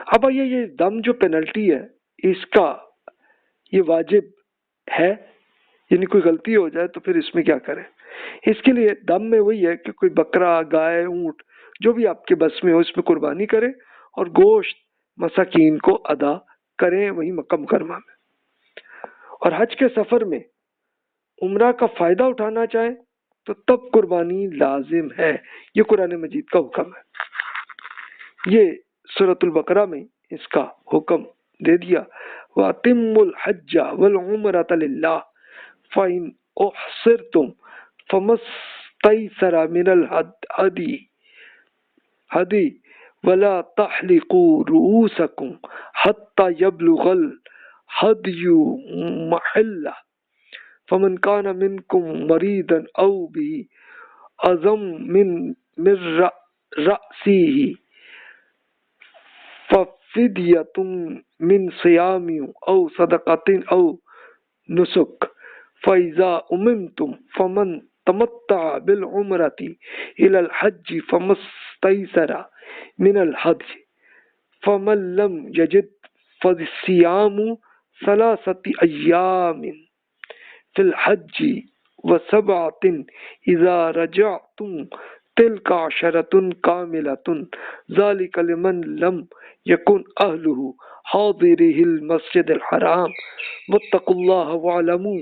اب یہ دم جو پینلٹی ہے اس کا یہ واجب ہے، یعنی کوئی غلطی ہو جائے تو پھر اس میں کیا کریں؟ اس کے لیے دم میں وہی ہے کہ کوئی بکرا، گائے، اونٹ جو بھی آپ کے بس میں ہو اس میں قربانی کریں اور گوشت مساکین کو ادا کریں وہی مکہ مکرمہ میں۔ اور حج کے سفر میں عمرہ کا فائدہ اٹھانا چاہیں تو تب قربانی لازم ہے، یہ قرآن مجید کا حکم ہے۔ یہ سورۃ البقرہ میں اس کا حکم دے دیا، وَأَتِمُّوا الْحَجَّ وَالْعُمْرَةَ لِلَّهِ فَإِنْ أُحْصِرْتُمْ فَمَا اسْتَيْسَرَ مِنَ الْهَدْيِ وَلَا تَحْلِقُوا رُؤُوسَكُمْ حَتَّى يَبْلُغَ الْهَدْيُ مَحِلَّهُ فَمَنْ كَانَ مِنْكُمْ مَرِيضًا أَوْ بِهِ أَذًى مِنْ رَأْسِهِ فَفِدْيَةٌ مِنْ صِيَامٍ أَوْ صَدَقَةٍ أَوْ نُسُكٍ فَإِذَا أُمِنْتُمْ فَمَنْ تَمَتَّعَ بِالْعُمْرَةِ إِلَى الْحَجِّ فَمَا اسْتَيْسَرَ مِنَ الْهَدْيِ فَمَنْ لَمْ يَجِدْ فَصِيَامُ ثَلَاثَةِ أَيَّامٍ فِي الْحَجِّ وَسَبْعَةٍ إِذَا رَجَعْتُمْ تِلْكَ عَشَرَةٌ كَامِلَةٌ ذَلِكَ لِمَنْ لَمْ يَكُنْ أَهْلُهُ حَاضِرِي الْمَسْجِدِ الْحَرَامِ وَاتَّقُوا اللَّهَ وَاعْلَمُوا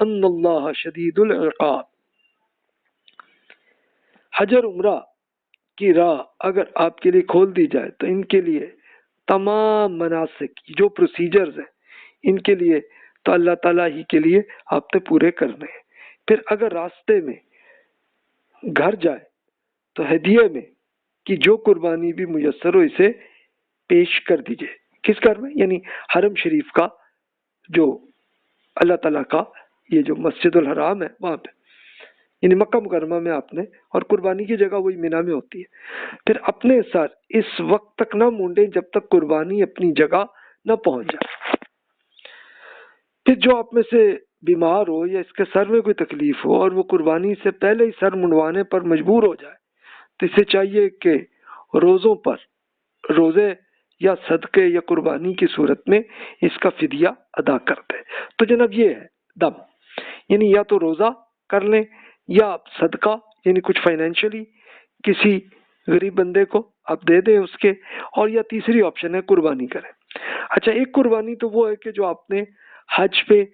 أَنَّ اللَّهَ شَدِيدُ الْعِقَابِ۔ حج اور عمرہ کی راہ اگر آپ کے لیے کھول دی جائے تو ان کے لیے تمام مناسک جو پروسیجرز ہیں ان کے لیے تو اللہ تعالیٰ ہی کے لیے آپ نے پورے کرنے ہیں۔ پھر اگر راستے میں گھر جائے تو ہدیے میں کہ جو قربانی بھی میسر ہو اسے پیش کر دیجئے۔ کس گھر میں؟ یعنی حرم شریف کا، جو اللہ تعالیٰ کا یہ جو مسجد الحرام ہے وہاں پہ، یعنی مکہ مکرمہ میں آپ نے، اور قربانی کی جگہ وہی مینا میں ہوتی ہے۔ پھر اپنے سر اس وقت تک نہ مونڈیں جب تک قربانی اپنی جگہ نہ پہنچ جائے۔ پھر جو آپ میں سے بیمار ہو یا اس کے سر میں کوئی تکلیف ہو اور وہ قربانی سے پہلے ہی سر منڈوانے پر مجبور ہو جائے تو اسے چاہیے کہ روزوں پر روزے یا صدقے یا قربانی کی صورت میں اس کا فدیہ ادا کر دے۔ تو جناب یہ ہے دم، یعنی یا تو روزہ کر لیں یا صدقہ یعنی کچھ فائنینشلی کسی غریب بندے کو آپ دے دیں اس کے، اور یا تیسری آپشن ہے قربانی کریں۔ اچھا، ایک قربانی تو وہ ہے کہ جو آپ نے حج پہ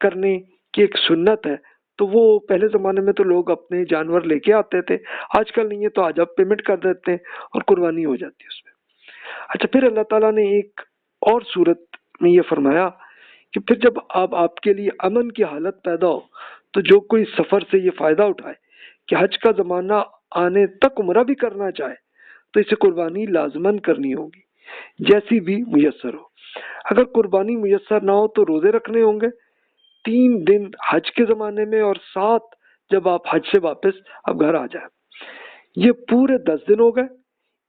کرنے کی ایک سنت ہے، تو وہ پہلے زمانے میں تو لوگ اپنے جانور لے کے آتے تھے، آج کل نہیں ہے تو آج آپ پیمنٹ کر دیتے ہیں اور قربانی ہو جاتی ہے اس میں۔ اچھا، پھر اللہ تعالیٰ نے ایک اور صورت میں یہ فرمایا کہ پھر جب آپ کے لیے امن کی حالت پیدا ہو تو جو کوئی سفر سے یہ فائدہ اٹھائے کہ حج کا زمانہ آنے تک عمرہ بھی کرنا چاہے تو اسے قربانی لازماً کرنی ہوگی جیسی بھی میسر ہو۔ اگر قربانی میسر نہ ہو تو روزے رکھنے ہوں گے 3 دن حج کے زمانے میں اور 7 جب آپ حج سے واپس اب گھر آ جائیں، یہ پورے 10 دن ہو گئے۔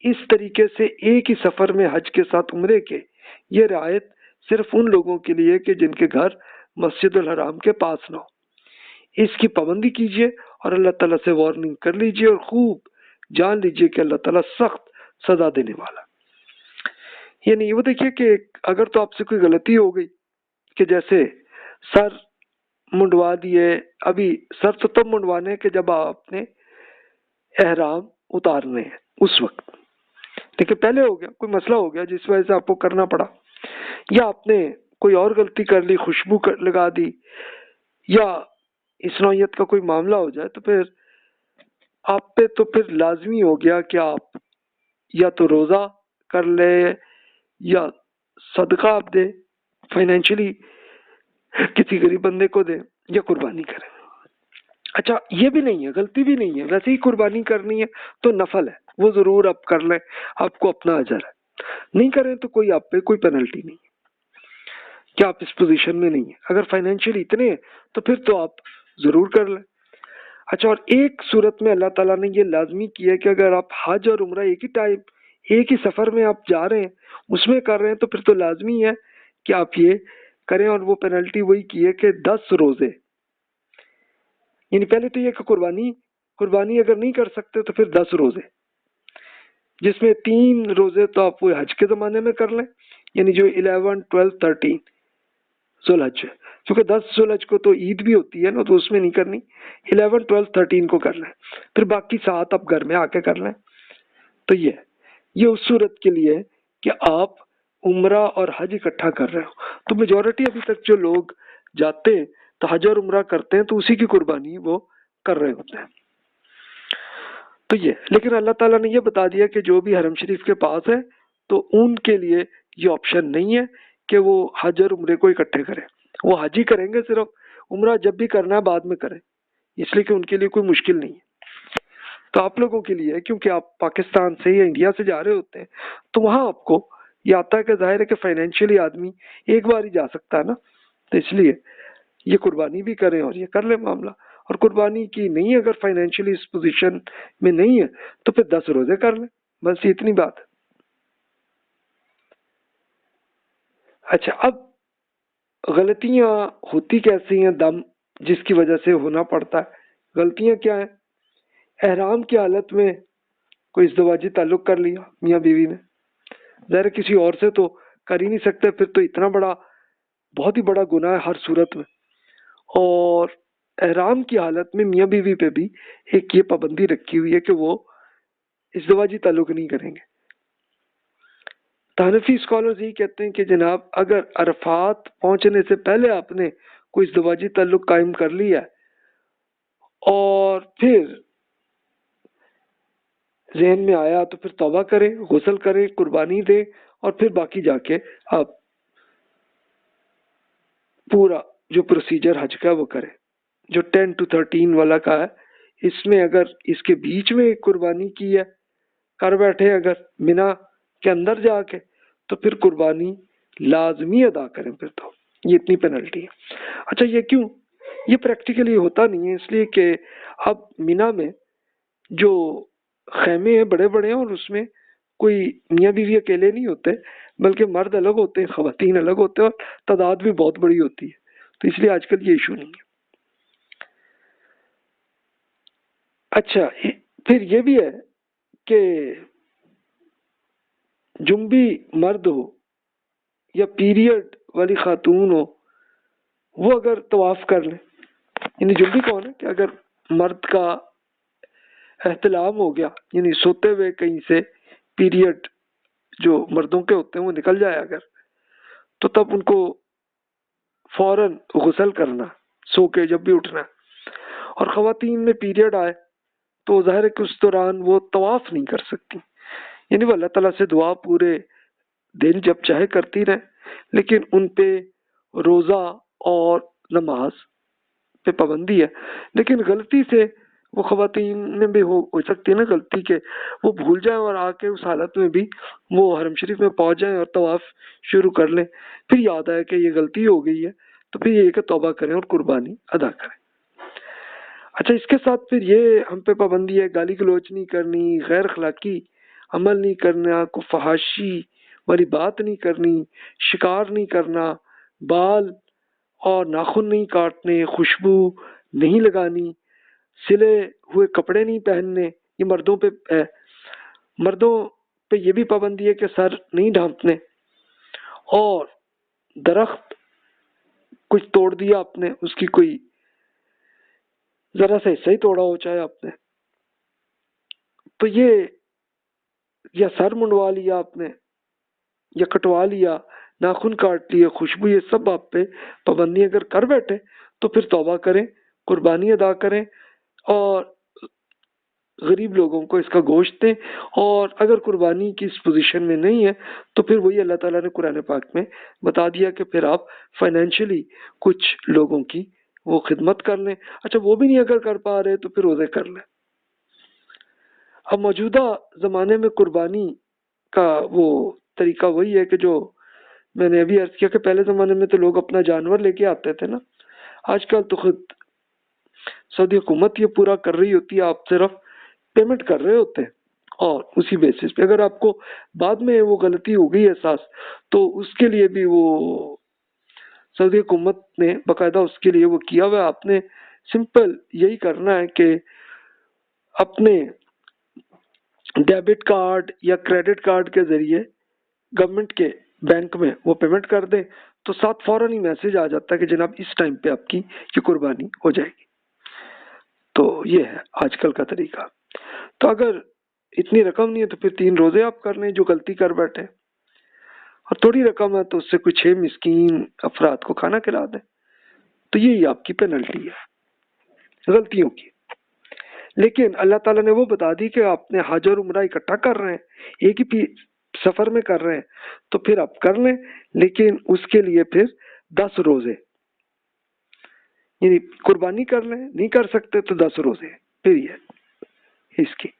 اس طریقے سے ایک ہی سفر میں حج کے ساتھ عمرے کے یہ رعایت صرف ان لوگوں کے لیے کہ جن کے گھر مسجد الحرام کے پاس نہ ہو، اس کی پابندی کیجیے اور اللہ تعالیٰ سے وارننگ کر لیجیے اور خوب جان لیجیے کہ اللہ تعالیٰ سخت سزا دینے والا۔ یعنی وہ دیکھیے کہ اگر تو آپ سے کوئی غلطی ہو گئی کہ جیسے سر منڈوا دیے، ابھی سر تو تب منڈوانے کہ جب آپ نے احرام اتارنے ہیں اس وقت، لیکن پہلے ہو گیا کوئی مسئلہ ہو گیا جس وجہ سے آپ کو کرنا پڑا، یا آپ نے کوئی اور غلطی کر لی، خوشبو لگا دی، یا اس نوعیت کا کوئی معاملہ ہو جائے تو پھر آپ پہ تو پھر لازمی ہو گیا کہ آپ یا تو روزہ کر لے یا صدقہ آپ دے، فائنینشلی کسی غریب بندے کو دے، یا قربانی کریں۔ اچھا، یہ بھی نہیں ہے، غلطی بھی نہیں ہے، ویسے ہی قربانی کرنی ہے تو نفل ہے، وہ ضرور آپ کر لیں، آپ کو اپنا اجر ہے، نہیں کریں تو کوئی آپ پہ کوئی پینلٹی نہیں ہے کہ آپ اس پوزیشن میں نہیں ہیں۔ اگر فائنینشلی اتنے ہیں تو پھر تو آپ ضرور کر لیں۔ اچھا، اور ایک صورت میں اللہ تعالیٰ نے یہ لازمی کیا ہے کہ اگر آپ حج اور عمرہ ایک ہی ٹائم ایک ہی سفر میں آپ جا رہے ہیں اس میں کر رہے ہیں تو پھر تو لازمی ہے کہ آپ یہ کریں، اور وہ پینلٹی وہی کی ہے کہ 10 روزے، یعنی پہلے تو یہ کہ قربانی اگر نہیں کر سکتے تو پھر 10 روزے، جس میں 3 روزے تو آپ وہ حج کے زمانے میں کر لیں، یعنی جو 11، 12، 13 ذوالحج ہے، کیونکہ 10 ذوالحج کو تو عید بھی ہوتی ہے نا، تو اس میں نہیں کرنی، 11، 12، 13 کو کر لیں، پھر باقی 7 آپ گھر میں آ کے کر لیں۔ تو یہ اس صورت کے لیے کہ آپ عمرہ اور حج اکٹھا کر رہے ہو۔ تو میجورٹی ابھی تک جو لوگ جاتے ہیں تو حج اور عمرہ کرتے ہیں تو اسی کی قربانی وہ کر رہے ہوتے ہیں۔ تو لیکن اللہ تعالیٰ نے یہ بتا دیا کہ جو بھی حرم شریف کے پاس ہے تو ان کے لیے یہ آپشن نہیں ہے کہ وہ حج اور عمرے کو اکٹھے کریں، وہ حج ہی کریں گے، صرف عمرہ جب بھی کرنا ہے بعد میں کریں، اس لیے کہ ان کے لیے کوئی مشکل نہیں ہے۔ تو آپ لوگوں کے لیے کیونکہ آپ پاکستان سے یا انڈیا سے جا رہے ہوتے ہیں تو وہاں آپ کو یہ آتا ہے کہ ظاہر ہے کہ فائنینشلی آدمی ایک بار ہی جا سکتا ہے نا، تو اس لیے یہ قربانی بھی کریں اور یہ کر لیں معاملہ۔ اور قربانی کی نہیں، اگر فائنینشلی اس پوزیشن میں نہیں ہے تو پھر 10 روزے کر لیں، بس اتنی بات ہے۔ اچھا، اب غلطیاں ہوتی کیسی ہیں دم جس کی وجہ سے ہونا پڑتا ہے؟ غلطیاں کیا ہیں؟ احرام کی حالت میں کوئی ازدواجی تعلق کر لیا میاں بیوی نے، ظاہر کسی اور سے تو کر ہی نہیں سکتے، پھر تو اتنا بڑا بہت ہی بڑا گناہ ہے ہر صورت میں۔ اور احرام کی حالت میں میاں بیوی پہ بھی ایک یہ پابندی رکھی ہوئی ہے کہ وہ ازدواجی تعلق نہیں کریں گے۔ حنفی اسکالرز یہ کہتے ہیں کہ جناب اگر عرفات پہنچنے سے پہلے آپ نے کوئی ازدواجی تعلق قائم کر لیا اور پھر ذہن میں آیا تو پھر توبہ کریں، غسل کریں، قربانی دیں، اور پھر باقی جا کے آپ پورا جو پروسیجر حج کا وہ کریں۔ جو 10 to 13 والا کا ہے، اس میں اگر اس کے بیچ میں قربانی کی ہے، کر بیٹھے اگر مینا کے اندر جا کے، تو پھر قربانی لازمی ادا کریں، پھر تو یہ اتنی پینلٹی ہے۔ اچھا، یہ کیوں؟ یہ پریکٹیکلی ہوتا نہیں ہے، اس لیے کہ اب مینا میں جو خیمے ہیں بڑے بڑے ہیں، اور اس میں کوئی میاں بیوی اکیلے نہیں ہوتے، بلکہ مرد الگ ہوتے ہیں، خواتین الگ ہوتے ہیں، اور تعداد بھی بہت بڑی ہوتی ہے، تو اس لیے آج کل یہ ایشو نہیں ہے۔ اچھا، پھر یہ بھی ہے کہ جنبی مرد ہو یا پیریڈ والی خاتون ہو، وہ اگر طواف کر لیں، یعنی جنبی کون ہے کہ اگر مرد کا احتلام ہو گیا، یعنی سوتے ہوئے کہیں سے پیریڈ جو مردوں کے ہوتے ہیں وہ نکل جائے اگر، تو تب ان کو فوراً غسل کرنا، سو کے جب بھی اٹھنا۔ اور خواتین میں پیریڈ آئے تو ظاہر ہے کہ اس دوران وہ طواف نہیں کر سکتی، یعنی وہ اللہ تعالیٰ سے دعا پورے دن جب چاہے کرتی رہے، لیکن ان پہ روزہ اور نماز پہ پابندی ہے۔ لیکن غلطی سے وہ خواتین میں بھی ہو سکتی ہے نا غلطی کہ وہ بھول جائیں اور آ کے اس حالت میں بھی وہ حرم شریف میں پہنچ جائیں اور طواف شروع کر لیں، پھر یاد آئے کہ یہ غلطی ہو گئی ہے، تو پھر یہ کہ توبہ کریں اور قربانی ادا کریں۔ اچھا، اس کے ساتھ پھر یہ ہم پہ پابندی ہے گالی گلوچ نہیں کرنی، غیر اخلاقی عمل نہیں کرنا، کوئی فحاشی والی بات نہیں کرنی، شکار نہیں کرنا، بال اور ناخن نہیں کاٹنے، خوشبو نہیں لگانی، سلے ہوئے کپڑے نہیں پہننے، یہ مردوں پہ ہے۔ مردوں پہ یہ بھی پابندی ہے کہ سر نہیں ڈھانپنے، اور درخت کچھ توڑ دیا آپ نے، اس کی کوئی ذرا سا حصہ ہی توڑا ہو چاہے آپ نے، تو یہ یا سر منڈوا لیا آپ نے یا کٹوا لیا، ناخن کاٹ لیے، خوشبو، یہ سب آپ پہ پابندی اگر کر بیٹھے تو پھر توبہ کریں، قربانی ادا کریں، اور غریب لوگوں کو اس کا گوشت دیں۔ اور اگر قربانی کی اس پوزیشن میں نہیں ہے تو پھر وہی اللہ تعالیٰ نے قرآن پاک میں بتا دیا کہ پھر آپ فائنینشلی کچھ لوگوں کی وہ خدمت کر لیں۔ اچھا، وہ بھی نہیں اگر کر پا رہے تو پھر روزے کر لیں۔ اب موجودہ زمانے میں قربانی کا وہ طریقہ وہی ہے کہ جو میں نے ابھی عرض کیا کہ پہلے زمانے میں تو لوگ اپنا جانور لے کے آتے تھے نا، آج کل تو خود سعودی حکومت یہ پورا کر رہی ہوتی ہے، آپ صرف پیمنٹ کر رہے ہوتے ہیں، اور اسی بیسس پہ اگر آپ کو بعد میں وہ غلطی ہو گئی احساس تو اس کے لیے بھی وہ سعودی حکومت نے باقاعدہ اس کے لیے وہ کیا ہوا ہے۔ آپ نے سمپل یہی کرنا ہے کہ اپنے ڈیبٹ کارڈ یا کریڈٹ کارڈ کے ذریعے گورنمنٹ کے بینک میں وہ پیمنٹ کر دیں تو ساتھ فوراً ہی میسج آ جاتا ہے کہ جناب اس ٹائم پہ آپ کی یہ قربانی ہو جائے گی. تو یہ ہے آج کل کا طریقہ. تو اگر اتنی رقم نہیں ہے تو پھر 3 روزے آپ کر لیں جو غلطی کر بیٹھے, اور تھوڑی رقم ہے تو اس سے کوئی 6 مسکین افراد کو کھانا کھلا دیں. تو یہی آپ کی پینلٹی ہے غلطیوں کی. لیکن اللہ تعالیٰ نے وہ بتا دی کہ آپ نے حج اور عمرہ اکٹھا کر رہے ہیں, ایک ہی سفر میں کر رہے ہیں, تو پھر آپ کر لیں, لیکن اس کے لیے پھر 10 روزے, یعنی قربانی کر لیں, نہیں کر سکتے تو 10 روزے پھر یہ اس کی.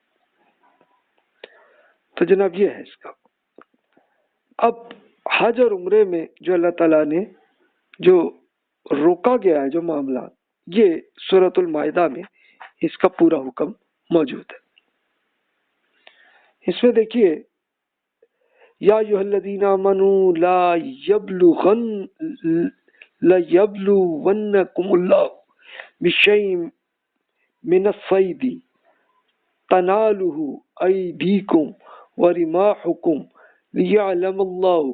تو جناب یہ ہے اس کا. اب حج اور عمرے میں جو اللہ تعالیٰ نے جو روکا گیا ہے جو معاملات, یہ سورۃ المائدہ میں اس کا پورا حکم موجود ہے. اس میں دیکھیے یا ایھا الذین آمنوا لا یبلونکم اللہ بشیء من الصید تنالہ ایدیکم ورماحکم لیعلم اللہ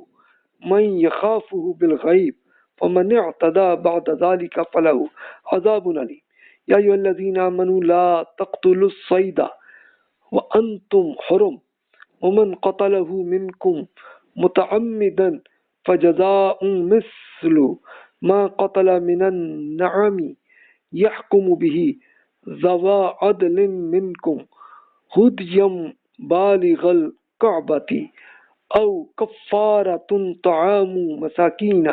من یخافہ بالغیب فمن اعتدى بعد ذلك فله عذاب علیم. یا ایھا الذین آمنوا لا تقتلوا الصید وانتم حرم ومن قتله منكم متعمدا فجزاء مثل ما قتل من النعم يحكم به ذوى عدل منكم هديا بالغ الكعبة أو كفارة طعام مساكين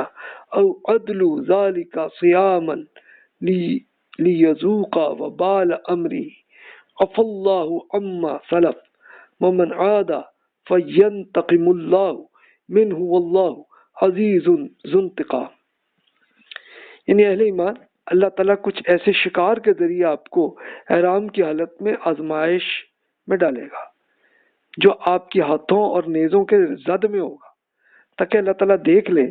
أو عدل ذلك صياما ليذوق وبال أمره عفى الله عما سلف ومن عاد فینتقم اللہ منہ واللہ عزیز ذو انتقام. یعنی اہل ایمان اللہ تعالیٰ کچھ ایسے شکار کے ذریعے آپ کو احرام کی حالت میں آزمائش میں ڈالے گا جو آپ کے ہاتھوں اور نیزوں کے زد میں ہوگا, تاکہ اللہ تعالیٰ دیکھ لے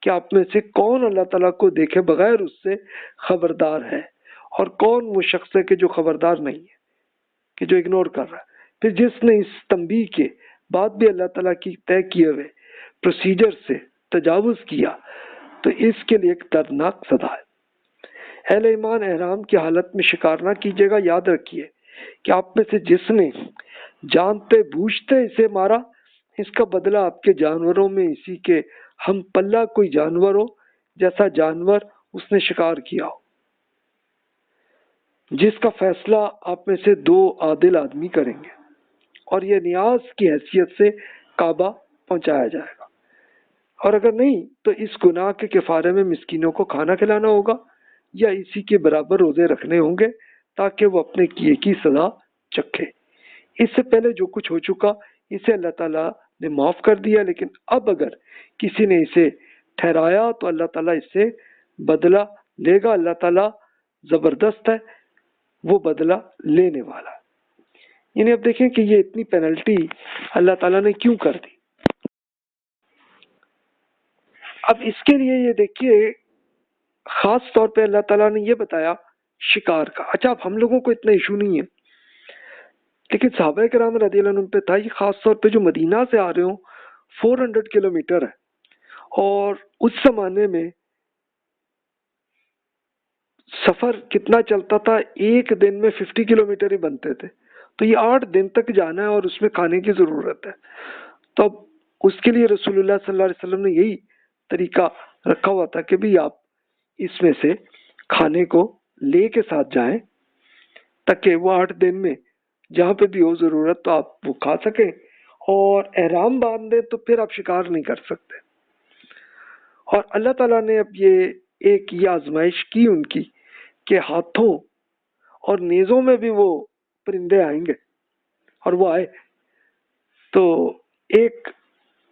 کہ آپ میں سے کون اللہ تعالیٰ کو دیکھے بغیر اس سے خبردار ہے اور کون وہ شخص ہے کہ جو خبردار نہیں ہے, کہ جو اگنور کر رہا ہے. پھر جس نے اس تنبیہ کے بعد بھی اللہ تعالیٰ کی طے کیے ہوئے پروسیجر سے تجاوز کیا تو اس کے لیے ایک دردناک سزا ہے. اہل ایمان احرام کی حالت میں شکار نہ کیجیے گا. یاد رکھیے کہ آپ میں سے جس نے جانتے بوجھتے اسے مارا, اس کا بدلہ آپ کے جانوروں میں اسی کے ہم پلہ کوئی جانور ہو جیسا جانور اس نے شکار کیا ہو, جس کا فیصلہ آپ میں سے 2 عادل آدمی کریں گے, اور یہ نیاز کی حیثیت سے کعبہ پہنچایا جائے گا. اور اگر نہیں تو اس گناہ کے کفارے میں مسکینوں کو کھانا کھلانا ہوگا یا اسی کے برابر روزے رکھنے ہوں گے تاکہ وہ اپنے کیے کی سزا چکھے. اس سے پہلے جو کچھ ہو چکا اسے اللہ تعالیٰ نے معاف کر دیا, لیکن اب اگر کسی نے اسے ٹھہرایا تو اللہ تعالیٰ اس سے بدلہ لے گا. اللہ تعالیٰ زبردست ہے, وہ بدلہ لینے والا ہے. یعنی اب دیکھیں کہ یہ اتنی پینلٹی اللہ تعالیٰ نے کیوں کر دی. اب اس کے لیے یہ دیکھیے خاص طور پہ اللہ تعالیٰ نے یہ بتایا شکار کا. اچھا اب ہم لوگوں کو اتنا ایشو نہیں ہے, لیکن صحابہ کرام رضی اللہ عنہم پہ تھا. یہ خاص طور پہ جو مدینہ سے آ رہے ہوں 400 کلومیٹر ہے, اور اس زمانے میں سفر کتنا چلتا تھا, ایک دن میں 50 کلومیٹر ہی بنتے تھے. تو یہ 8 دن تک جانا ہے اور اس میں کھانے کی ضرورت ہے. تو اب اس کے لیے رسول اللہ صلی اللہ علیہ وسلم نے یہی طریقہ رکھا ہوا تھا کہ بھی آپ اس میں سے کھانے کو لے کے ساتھ جائیں تاکہ وہ 8 دن میں جہاں پہ بھی ہو ضرورت تو آپ وہ کھا سکیں, اور احرام باندھیں تو پھر آپ شکار نہیں کر سکتے. اور اللہ تعالیٰ نے اب یہ آزمائش کی ان کی کہ ہاتھوں اور نیزوں میں بھی وہ پرندے آئیں گے, اور وہ آئے. تو ایک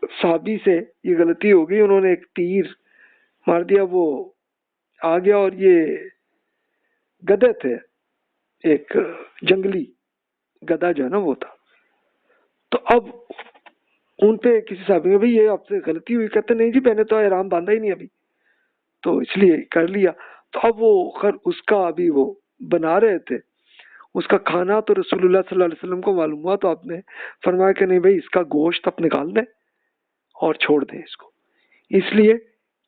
صحابی سے یہ غلطی ہو گئی, انہوں نے ایک تیر مار دیا, وہ آ گیا, اور یہ گدھے تھے, ایک جنگلی گدھا جو ہے نا وہ تھا. تو اب ان پہ کسی صحابی نے بھائی یہ آپ سے غلطی ہوئی, کہتے نہیں جی میں نے تو احرام باندھا ہی نہیں ابھی, تو اس لیے کر لیا. تو اب وہ خیر اس کا ابھی وہ بنا رہے تھے, اس کا کھانا تو رسول اللہ صلی اللہ علیہ وسلم کو معلوم ہوا، تو آپ نے فرمایا کہ نہیں بھائی اس کا گوشت آپ نکال دیں اور چھوڑ دیں اس کو، اس لیے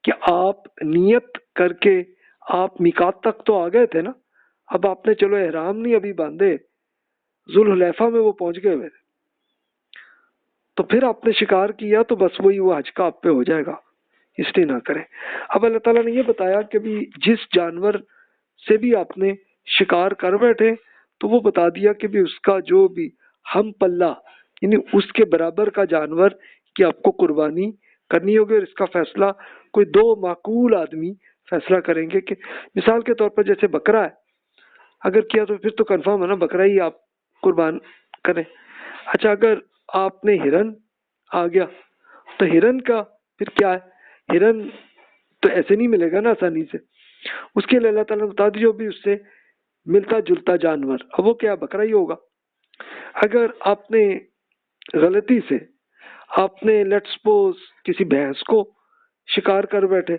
کہ آپ نیت کر کے آپ میقات تک تو آ گئے تھے نا، اب آپ نے چلو احرام نہیں ابھی باندھے، ذوالحلیفہ میں وہ پہنچ گئے ہوئے تھے، تو پھر آپ نے شکار کیا تو بس وہی وہ حج کا آپ پہ ہو جائے گا، اس لیے نہ کریں۔ اب اللہ تعالیٰ نے یہ بتایا کہ بھی جس جانور سے بھی آپ نے شکار کر بیٹھے تو وہ بتا دیا کہ بھی اس کا جو بھی ہم پلہ یعنی اس کے برابر کا جانور کہ آپ کو قربانی کرنی ہوگی، اور اس کا فیصلہ کوئی دو معقول آدمی فیصلہ کریں گے، کہ مثال کے طور پر جیسے بکرا ہے، اگر کیا تو پھر تو کنفرم ہے نا بکرا ہی آپ قربان کریں۔ اچھا اگر آپ نے ہرن آ گیا تو ہرن کا پھر کیا ہے، ہرن تو ایسے نہیں ملے گا نا آسانی سے، اس کے لیے اللہ تعالیٰ نے بتا دی جو بھی اس سے ملتا جلتا جانور، اب وہ کیا بکرا ہی ہوگا۔ اگر آپ نے غلطی سے آپ نے لیٹ سپوز کسی بھینس کو شکار کر بیٹھے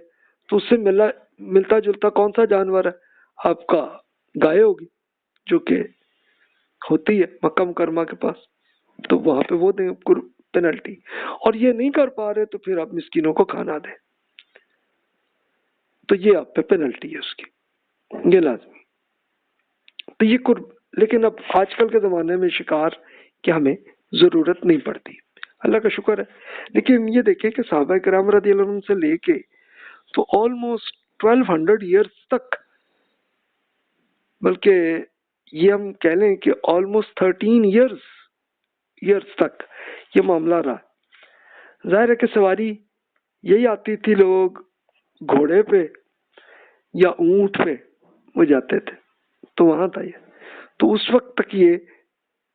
تو اس سے ملتا جلتا کون سا جانور ہے آپ کا، گائے ہوگی جو کہ ہوتی ہے مکہ مکرمہ کے پاس، تو وہاں پہ وہ دیں پینلٹی، اور یہ نہیں کر پا رہے تو پھر آپ مسکینوں کو کھانا دیں، تو یہ آپ پہ پینلٹی ہے اس کی، یہ لازمی۔ تو یہ لیکن اب آج کل کے زمانے میں شکار کی ہمیں ضرورت نہیں پڑتی، اللہ کا شکر ہے۔ لیکن یہ دیکھیں کہ صحابہ کرام رضی اللہ عنہ سے لے کے تو آلموسٹ 1200 ایئرس تک، بلکہ یہ ہم کہہ لیں کہ آلموسٹ 13 ایئرس تک یہ معاملہ رہا۔ ظاہر ہے کہ سواری یہی آتی تھی، لوگ گھوڑے پہ یا اونٹ پہ وہ جاتے تھے، تو وہاں تھا یہ، تو اس وقت تک یہ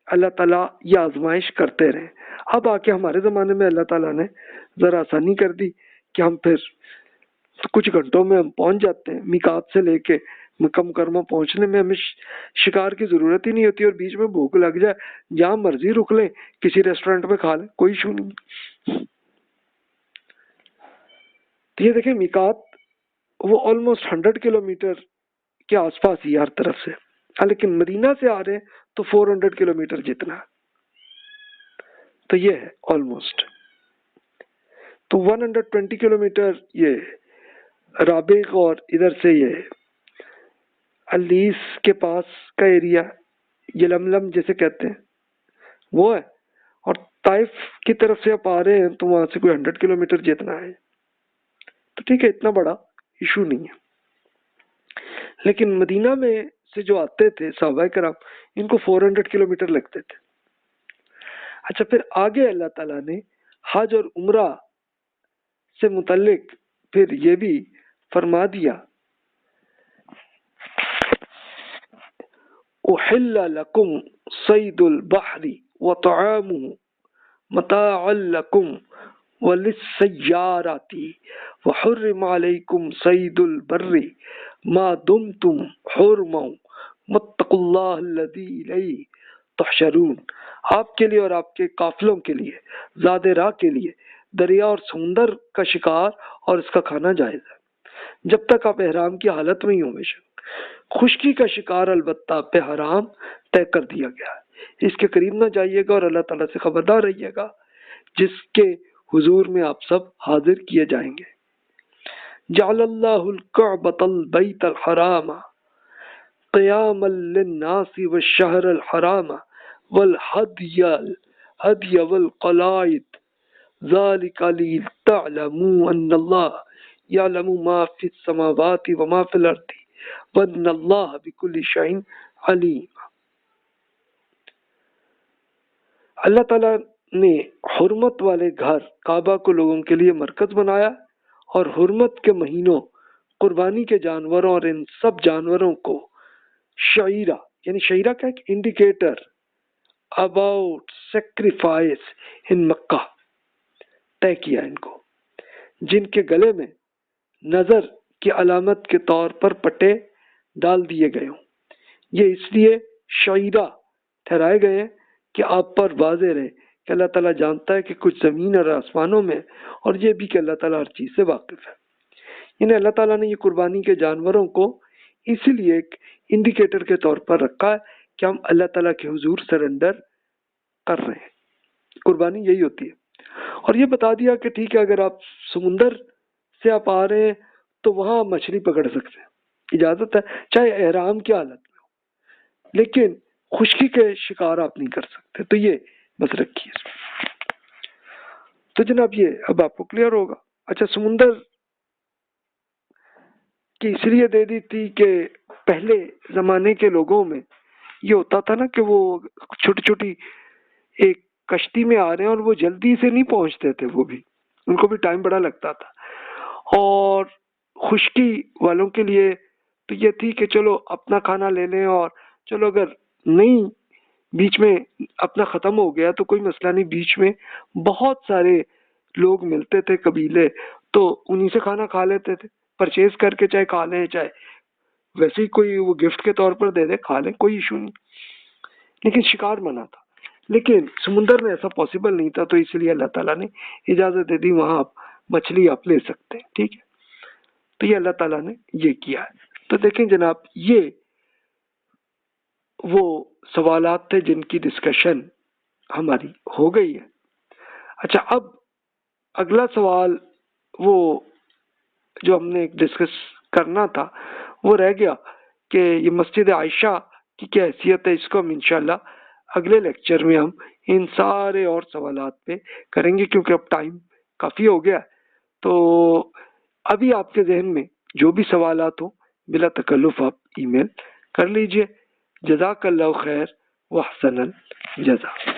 اللہ تعالیٰ یہ آزمائش کرتے رہے۔ اب آ کے ہمارے زمانے میں اللہ تعالیٰ نے ذرا آسانی کر دی کہ ہم پھر کچھ گھنٹوں میں ہم پہنچ جاتے ہیں، میقات سے لے کے مکہ مکرمہ پہنچنے میں ہمیں شکار کی ضرورت ہی نہیں ہوتی، اور بیچ میں بھوک لگ جائے جہاں مرضی رک لیں، کسی ریسٹورینٹ میں کھا لیں، کوئی ایشو نہیں۔ تو یہ دیکھیں میقات وہ آلموسٹ 100 کلومیٹر کے آس پاس ہی ہر طرف سے، لیکن مدینہ سے آ رہے ہیں تو 400 کلومیٹر جتنا ہے، تو یہ ہے آلموسٹ، تو 120 کلومیٹر یہ رابغ اور ادھر سے یہ الیس کے پاس کا ایریا، یہ لملم جیسے کہتے ہیں وہ ہے، اور طائف کی طرف سے آپ آ رہے ہیں تو وہاں سے کوئی 100 کلومیٹر جتنا ہے، تو ٹھیک ہے اتنا بڑا ایشو نہیں ہے۔ لیکن مدینہ میں سے جو آتے تھے صحابہ کرام ان کو 400 کلومیٹر لگتے تھے۔ اچھا پھر آگے اللہ تعالیٰ نے حج اور عمرہ سے متعلق پھر یہ بھی فرما دیا، احل لکم صید البحر وطعامہ متاعا لکم وللسیارۃ وحرم علیکم صید البر ما دمتم حرما واتقوا اللہ الذی الیہ تحشرون، آپ کے لیے اور آپ کے قافلوں کے لیے زاد راہ کے لیے دریا اور سمندر کا شکار اور اس کا کھانا جائز ہے جب تک آپ احرام کی حالت میں ہی ہوں، خشکی کا شکار البتہ آپ پہ حرام طے کر دیا گیا ہے، اس کے قریب نہ جائیے گا اور اللہ تعالیٰ سے خبردار رہیے گا جس کے حضور میں آپ سب حاضر کیے جائیں گے۔ جعل اللہ الکعبۃ البیت الحرام قیاما للناس والشہر الحرام والہدی والقلائد ذلک لتعلموا ان اللہ یعلم ما فی السماوات وما فی الارض وَإِنَّ اللَّهَ بِكُلِّ شَيْءٍ عَلِيمٌ۔ اللہ تعالیٰ نے حرمت والے گھر کعبہ کو لوگوں کے لیے مرکز بنایا، اور حرمت کے مہینوں قربانی کے جانوروں اور ان سب جانوروں کو شعیرہ، یعنی شعیرہ کا ایک انڈیکیٹر اباؤٹ سیکریفائس ان مکہ طے کیا، ان کو جن کے گلے میں نظر کی علامت کے طور پر پٹے ڈال دیے گئے ہوں، یہ اس لیے شعیرہ ٹھہرائے گئے ہیں کہ آپ پر واضح رہے کہ اللہ تعالیٰ جانتا ہے کہ کچھ زمین اور آسمانوں میں، اور یہ بھی کہ اللہ تعالیٰ ہر چیز سے واقف ہے۔ یعنی اللہ تعالیٰ نے یہ قربانی کے جانوروں کو اسی لیے ایک انڈیکیٹر کے طور پر رکھا ہے کہ ہم اللہ تعالیٰ کے حضور سرنڈر کر رہے ہیں. قربانی یہی ہوتی ہے. اور یہ بتا دیا کہ ٹھیک ہے اگر آپ سمندر سے آپ آ رہے ہیں تو وہاں مچھلی پکڑ سکتے ہیں، اجازت ہے، چاہے احرام کی حالت میں ہو، لیکن خشکی کے شکار آپ نہیں کر سکتے. تو یہ بس رکھیے. تو جناب یہ اب آپ کو کلیئر ہوگا. اچھا، سمندر کی اس لیے دے دی تھی کہ پہلے زمانے کے لوگوں میں یہ ہوتا تھا نا کہ وہ چھوٹی چھوٹی ایک کشتی میں آ رہے ہیں اور وہ جلدی سے نہیں پہنچتے تھے، وہ بھی ان کو بھی ٹائم بڑا لگتا تھا. اور خشکی والوں کے لیے تو یہ تھی کہ چلو اپنا کھانا لے لیں، اور چلو اگر نہیں بیچ میں اپنا ختم ہو گیا تو کوئی مسئلہ نہیں، بیچ میں بہت سارے لوگ ملتے تھے قبیلے، تو انہی سے کھانا کھا لیتے تھے، پرچیز کر کے چاہے کھا لیں چاہے ویسے ہی کوئی وہ گفٹ کے طور پر دے دے کھا لیں، کوئی ایشو نہیں. لیکن شکار منع تھا. لیکن سمندر میں ایسا پاسبل نہیں تھا، تو اس لیے اللہ تعالیٰ نے اجازت دے دی، وہاں آپ مچھلی آپ لے سکتے ہیں. ٹھیک ہے، تو یہ اللہ تعالیٰ نے یہ کیا ہے. تو دیکھیں جناب، یہ وہ سوالات تھے جن کی ڈسکشن ہماری ہو گئی ہے. اچھا، اب اگلا سوال وہ جو ہم نے ڈسکس کرنا تھا وہ رہ گیا کہ یہ مسجد عائشہ کی کیا حیثیت ہے. اس کو ہم انشاءاللہ اگلے لیکچر میں ہم ان سارے اور سوالات پہ کریں گے، کیونکہ اب ٹائم کافی ہو گیا ہے. تو ابھی آپ کے ذہن میں جو بھی سوالات ہوں بلا تکلف آپ ای میل کر لیجئے. جزاک اللہ خیر واحسن الجزا.